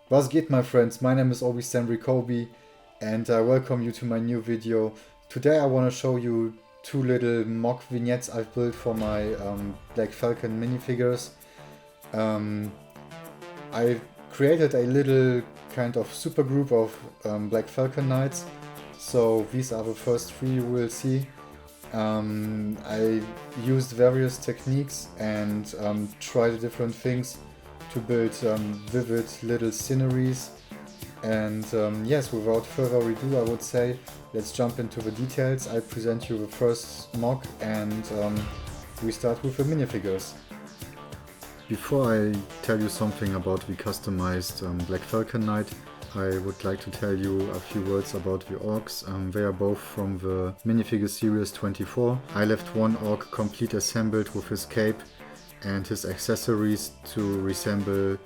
Was geht, my friends? My name is Obi-Stan and I welcome you to my new video. Today I want to show you two little mock vignettes I've built for my Black Falcon minifigures. I created a little kind of super group of Black Falcon Knights, so these are the first three you will see. I used various techniques and tried different things to build vivid little sceneries. And yes, without further ado, I would say let's jump into the details. I present you the first mock and we start with the minifigures. Before I tell you something about the customized Black Falcon Knight, I would like to tell you a few words about the Orks. They are both from the minifigure series 24. I left one Ork complete assembled with his cape and his accessories to resemble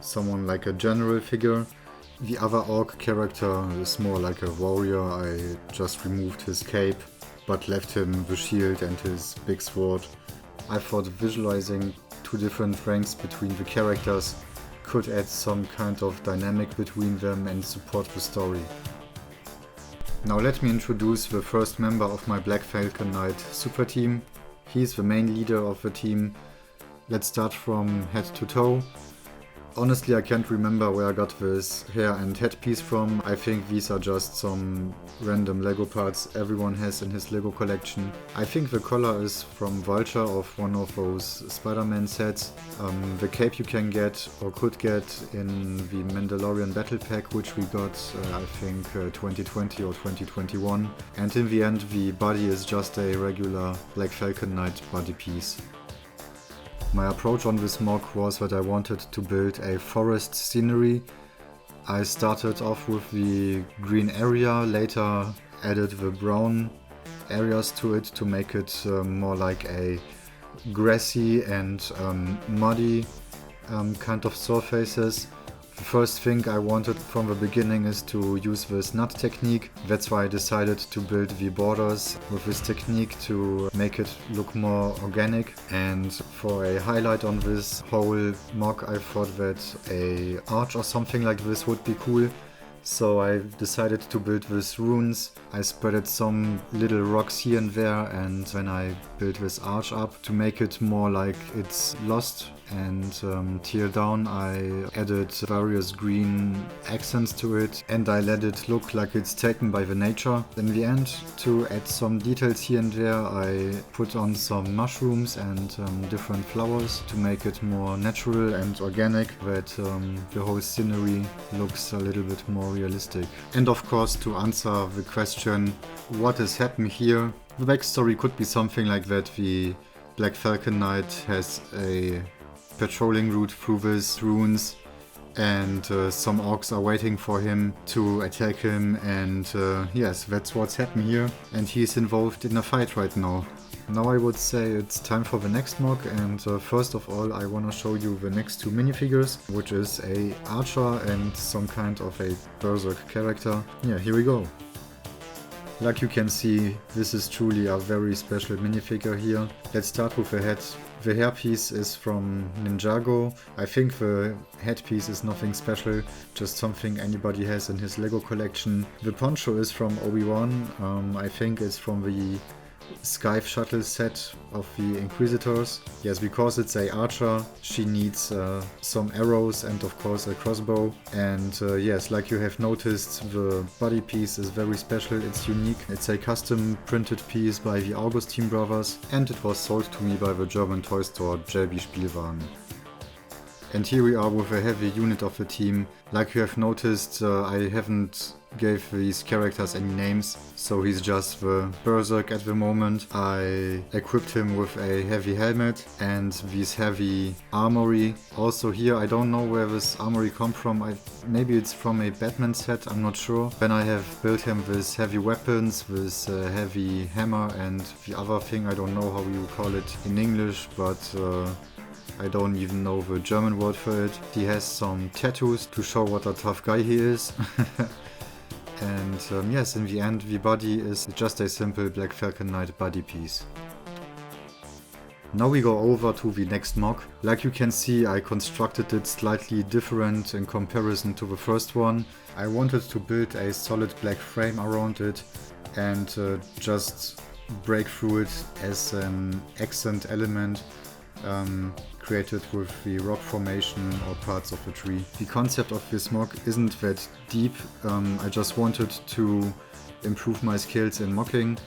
someone like a general figure. The other Ork character is more like a warrior. I just removed his cape but left him the shield and his big sword. I thought visualizing two different ranks between the characters could add some kind of dynamic between them and support the story. Now let me introduce the first member of my Black Falcon Knight super team. He's the main leader of the team. Let's start from head to toe. Honestly, I can't remember where I got this hair and headpiece from. I think these are just some random Lego parts everyone has in his Lego collection. I think the collar is from Vulture of one of those Spider-Man sets. The cape you can get or could get in the Mandalorian Battle Pack, which we got I think 2020 or 2021. And in the end the body is just a regular Black Falcon Knight body piece. My approach on this mock was that I wanted to build a forest scenery. I started off with the green area, later added the brown areas to it to make it more like a grassy and muddy kind of surfaces. The first thing I wanted from the beginning is to use this knot technique. That's why I decided to build the borders with this technique to make it look more organic. And for a highlight on this whole mock, I thought that a arch or something like this would be cool. So I decided to build this runes. I spreaded some little rocks here and there, and then I built this arch up to make it more like it's lost. And tear down I added various green accents to it and I let it look like it's taken by the nature. In the end, to add some details here and there, I put on some mushrooms and different flowers to make it more natural and organic, that the whole scenery looks a little bit more realistic. And of course, to answer the question, what is happening here? The backstory could be something like that. The Black Falcon Knight has a patrolling route through these ruins and some orcs are waiting for him to attack him, and yes, that's what's happening here, and he's involved in a fight right now. Now I would say it's time for the next mock, and first of all I want to show you the next two minifigures, which is a archer and some kind of a Berserker character. Yeah, here we go. Like you can see, this is truly a very special minifigure here. Let's start with the head. The hairpiece is from Ninjago. I think the headpiece is nothing special, just something anybody has in his Lego collection. The poncho is from Obi-Wan. I think it's from the Scythe shuttle set of the Inquisitors. Yes, because it's a archer, she needs some arrows and of course a crossbow. And yes, like you have noticed, the body piece is very special, it's unique. It's a custom printed piece by the Augustin brothers and it was sold to me by the German toy store JB Spielwagen. And here we are with a heavy unit of the team. Like you have noticed, I haven't gave these characters any names, so he's just the Berserker at the moment. I equipped him with a heavy helmet and this heavy armory. Also here, I don't know where this armory come from. Maybe it's from a Batman set, I'm not sure. Then I have built him with heavy weapons, with a heavy hammer and the other thing, I don't know how you call it in English, but I don't even know the German word for it. He has some tattoos to show what a tough guy he is. And yes, in the end the body is just a simple Black Falcon Knight body piece. Now we go over to the next MOC. Like you can see, I constructed it slightly different in comparison to the first one. I wanted to build a solid black frame around it and just break through it as an accent element created with the rock formation or parts of the tree. The concept of this MOC isn't that deep. I just wanted to improve my skills in mocking,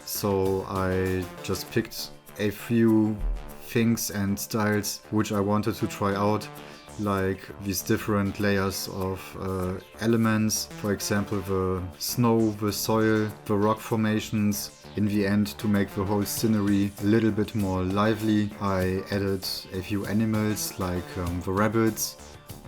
so I just picked a few things and styles which I wanted to try out, like these different layers of elements, for example the snow, the soil, the rock formations. In the end, to make the whole scenery a little bit more lively, I added a few animals like the rabbits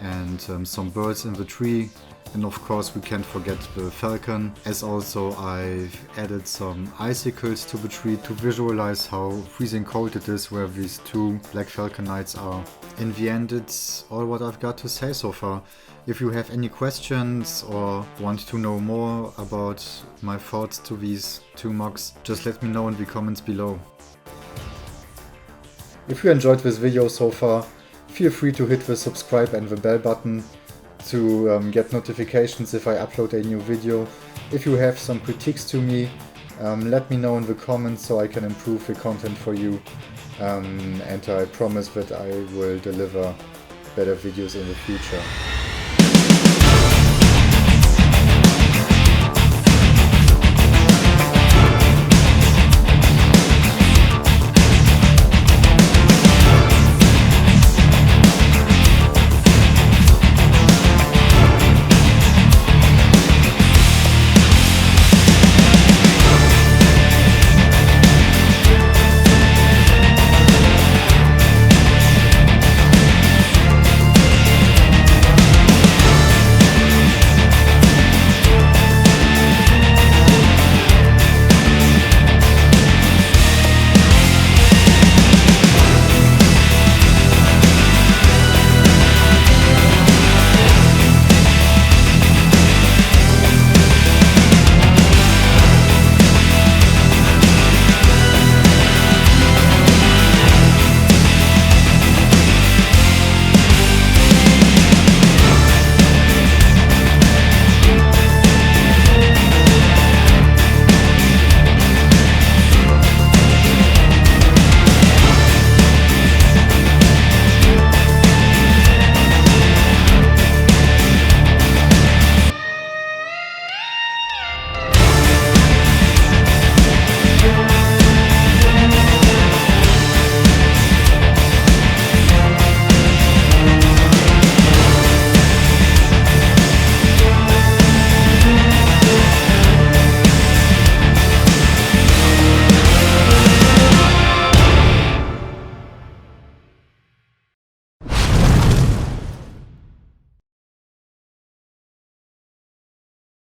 and some birds in the tree. And of course we can't forget the falcon, as also I've added some icicles to the tree to visualize how freezing cold it is where these two Black Falcon Knights are. In the end, it's all what I've got to say so far. If you have any questions or want to know more about my thoughts to these two MOCs, just let me know in the comments below. If you enjoyed this video so far, feel free to hit the subscribe and the bell button to get notifications if I upload a new video. If you have some critiques to me, let me know in the comments so I can improve the content for you, and I promise that I will deliver better videos in the future.